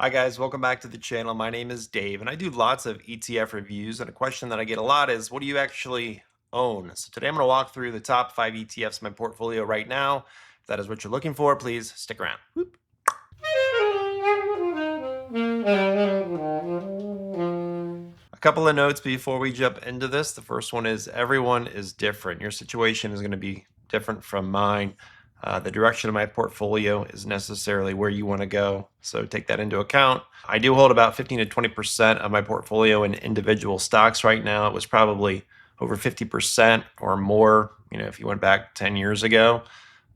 Hi guys, welcome back to the channel. My name is Dave and I do lots of ETF reviews, and a question that I get a lot is, what do you actually own? So today I'm going to walk through the top 5 ETFs in my portfolio right now. If that is what you're looking for, please stick around. Whoop. A couple of notes before we jump into this. The first one is everyone is different. Your situation is going to be different from mine. The direction of my portfolio is necessarily where you want to go, so take that into account. I do hold about 15 to 20% of my portfolio in individual stocks right now. It was probably over 50% or more, if you went back 10 years ago.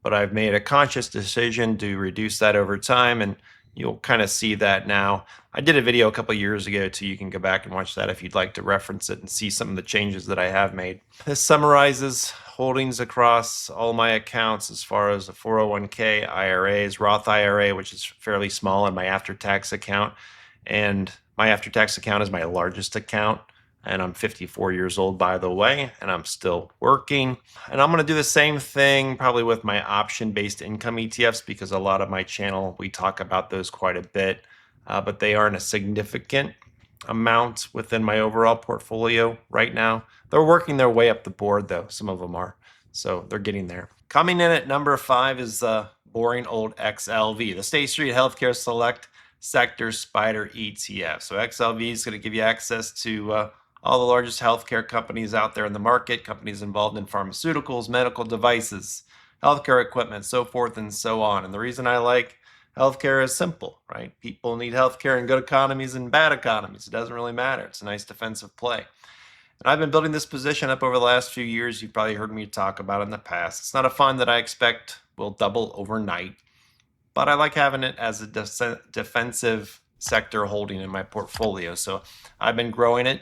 But I've made a conscious decision to reduce that over time, and you'll kind of see that now. I did a video a couple years ago too. You can go back and watch that if you'd like to reference it and see some of the changes that I have made. This summarizes holdings across all my accounts as far as the 401k, IRAs, Roth IRA, which is fairly small, and my after-tax account. And my after-tax account is my largest account. And I'm 54 years old, by the way, and I'm still working. And I'm going to do the same thing probably with my option-based income ETFs, because a lot of my channel, we talk about those quite a bit, but they aren't a significant amount within my overall portfolio right now. They're working their way up the board, though. Some of them are. So they're getting there. Coming in at number 5 is the boring old XLV, the State Street Healthcare Select Sector Spider ETF. So XLV is going to give you access to all the largest healthcare companies out there in the market, companies involved in pharmaceuticals, medical devices, healthcare equipment, so forth and so on. And the reason I like healthcare is simple, right? People need healthcare in good economies and bad economies. It doesn't really matter. It's a nice defensive play. And I've been building this position up over the last few years. You've probably heard me talk about it in the past. It's not a fund that I expect will double overnight, but I like having it as a defensive sector holding in my portfolio. So I've been growing it.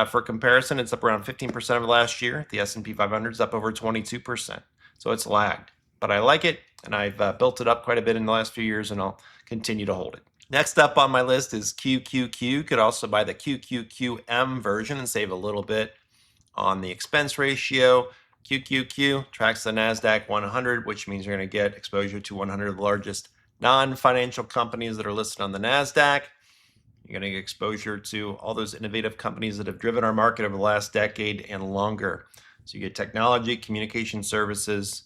For comparison, it's up around 15% over last year. The S&P 500 is up over 22%. So it's lagged, but I like it, and I've built it up quite a bit in the last few years, and I'll continue to hold it. Next up on my list is QQQ. Could also buy the QQQM version and save a little bit on the expense ratio. QQQ tracks the NASDAQ 100, which means you're going to get exposure to 100 of the largest non-financial companies that are listed on the NASDAQ. You're going to get exposure to all those innovative companies that have driven our market over the last decade and longer. So you get technology, communication services,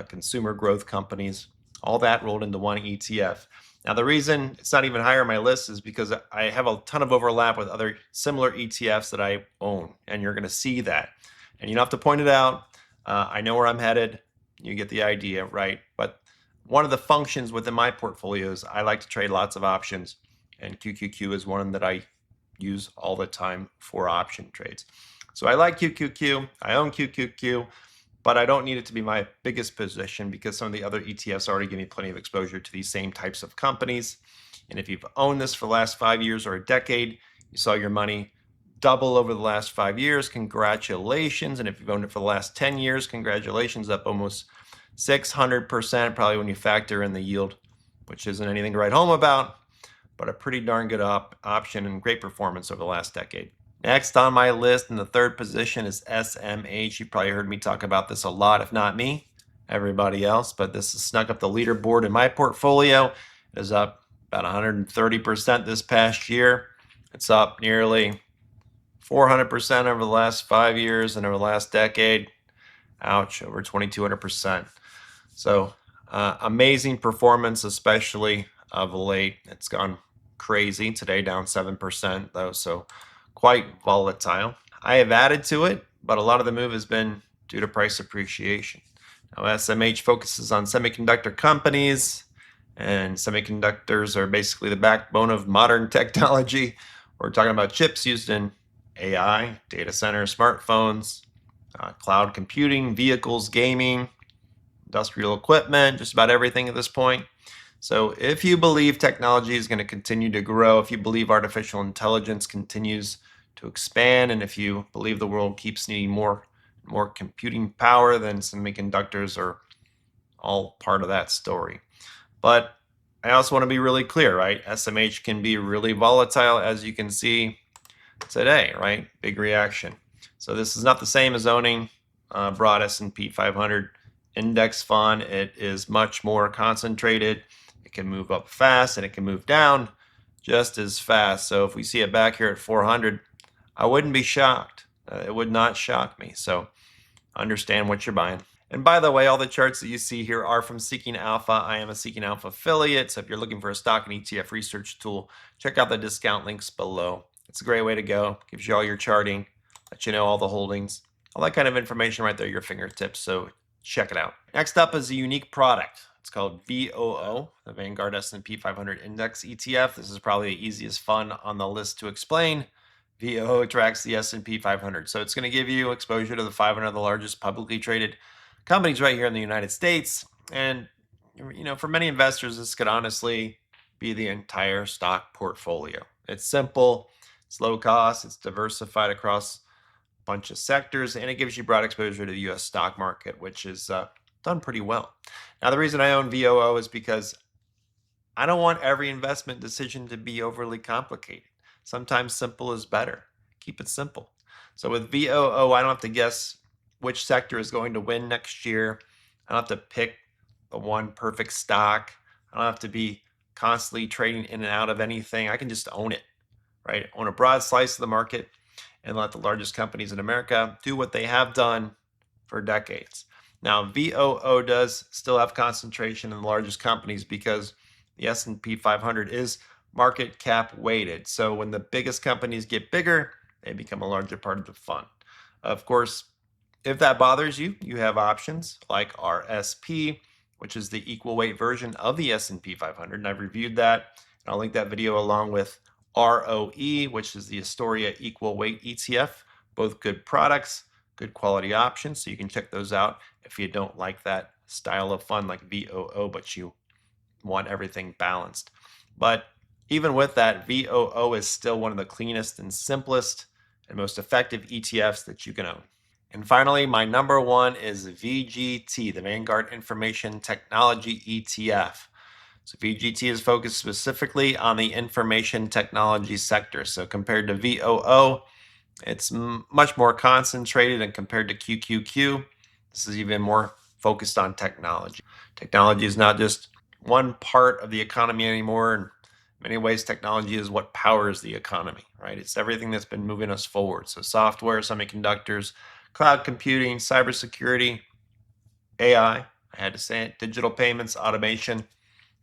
consumer growth companies, all that rolled into one ETF. Now, the reason it's not even higher on my list is because I have a ton of overlap with other similar ETFs that I own, and you're going to see that. And you don't have to point it out. I know where I'm headed. You get the idea, right? But one of the functions within my portfolio is I like to trade lots of options, and QQQ is one that I use all the time for option trades. So I like QQQ. I own QQQ, but I don't need it to be my biggest position because some of the other ETFs already give me plenty of exposure to these same types of companies. And if you've owned this for the last 5 years or a decade, you saw your money double over the last 5 years, congratulations. And if you've owned it for the last 10 years, congratulations, up almost 600%, probably when you factor in the yield, which isn't anything to write home about, but a pretty darn good option and great performance over the last decade. Next on my list in the third position is SMH. You've probably heard me talk about this a lot, if not me, everybody else, but this has snuck up the leaderboard in my portfolio. It is up about 130% this past year. It's up nearly 400% over the last 5 years, and over the last decade, ouch, over 2,200%. So amazing performance, especially of late. It's gone crazy today, down 7% though, so quite volatile. I have added to it, but a lot of the move has been due to price appreciation. Now, SMH focuses on semiconductor companies, and semiconductors are basically the backbone of modern technology. We're talking about chips used in AI, data centers, smartphones, cloud computing, vehicles, gaming, industrial equipment, just about everything at this point. So if you believe technology is going to continue to grow, if you believe artificial intelligence continues to expand, and if you believe the world keeps needing more computing power, then semiconductors are all part of that story. But I also want to be really clear, right? SMH can be really volatile, as you can see today, right? Big reaction. So this is not the same as owning broad S&P 500 index fund. It is much more concentrated. It can move up fast and it can move down, just as fast. So if we see it back here at 400, I wouldn't be shocked. It would not shock me. So understand what you're buying. And by the way, all the charts that you see here are from Seeking Alpha. I am a Seeking Alpha affiliate. So if you're looking for a stock and ETF research tool, check out the discount links below. It's a great way to go. Gives you all your charting, let you know all the holdings, all that kind of information right there at your fingertips. So check it out. Next up is a unique product. It's called VOO, the Vanguard S&P 500 Index ETF. This is probably the easiest fun on the list to explain. VOO tracks the S&P 500. So it's going to give you exposure to the 500 of the largest publicly traded companies right here in the United States. And, for many investors, this could honestly be the entire stock portfolio. It's simple, it's low cost, it's diversified across a bunch of sectors, and it gives you broad exposure to the US stock market, which is done pretty well. Now, the reason I own VOO is because I don't want every investment decision to be overly complicated. Sometimes simple is better. Keep it simple. So with VOO, I don't have to guess which sector is going to win next year. I don't have to pick the one perfect stock. I don't have to be constantly trading in and out of anything. I can just own it, right? Own a broad slice of the market and let the largest companies in America do what they have done for decades. Now, VOO does still have concentration in the largest companies because the S&P 500 is market cap weighted. So when the biggest companies get bigger, they become a larger part of the fund. Of course, if that bothers you, you have options like RSP, which is the equal weight version of the S&P 500, and I've reviewed that. And I'll link that video along with ROE, which is the Astoria Equal Weight ETF. Both good products, good quality options, so you can check those out if you don't like that style of fund like VOO, but you want everything balanced. But even with that, VOO is still one of the cleanest and simplest and most effective ETFs that you can own. And finally, my number one is VGT, the Vanguard Information Technology ETF. So VGT is focused specifically on the information technology sector. So compared to VOO, it's much more concentrated, and compared to QQQ, this is even more focused on technology. Technology is not just one part of the economy anymore. In many ways, technology is what powers the economy, right? It's everything that's been moving us forward. So software, semiconductors, cloud computing, cybersecurity, AI, I had to say it, digital payments, automation,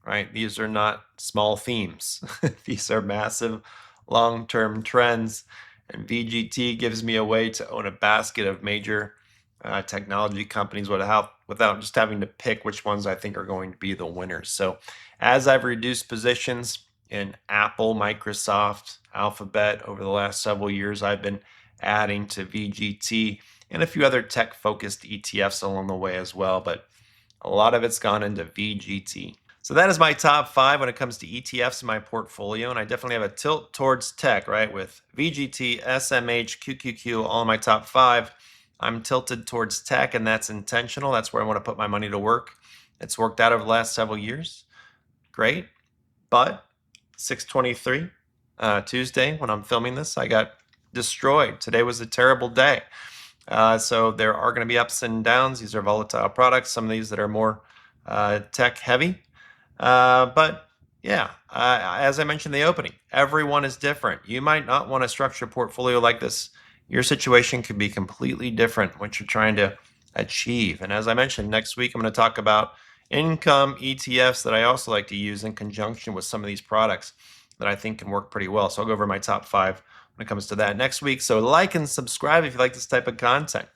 right? These are not small themes. These are massive long-term trends. And VGT gives me a way to own a basket of major technology companies without just having to pick which ones I think are going to be the winners. So as I've reduced positions in Apple, Microsoft, Alphabet over the last several years, I've been adding to VGT and a few other tech-focused ETFs along the way as well, but a lot of it's gone into VGT. So that is my top 5 when it comes to ETFs in my portfolio, and I definitely have a tilt towards tech, right? With VGT, SMH, QQQ, all in my top 5. I'm tilted towards tech, and that's intentional. That's where I want to put my money to work. It's worked out over the last several years. Great. But 6/23, Tuesday, when I'm filming this, I got destroyed. Today was a terrible day. So there are going to be ups and downs. These are volatile products. Some of these that are more tech heavy. But yeah, as I mentioned in the opening, everyone is different. You might not want to structure a portfolio like this. Your situation could be completely different what you're trying to achieve. And as I mentioned, next week I'm going to talk about income ETFs that I also like to use in conjunction with some of these products that I think can work pretty well. So I'll go over my top 5 when it comes to that next week. So like and subscribe if you like this type of content.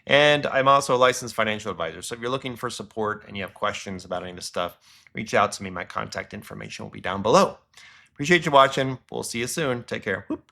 And I'm also a licensed financial advisor. So if you're looking for support and you have questions about any of this stuff, reach out to me. My contact information will be down below. Appreciate you watching. We'll see you soon. Take care. Whoop.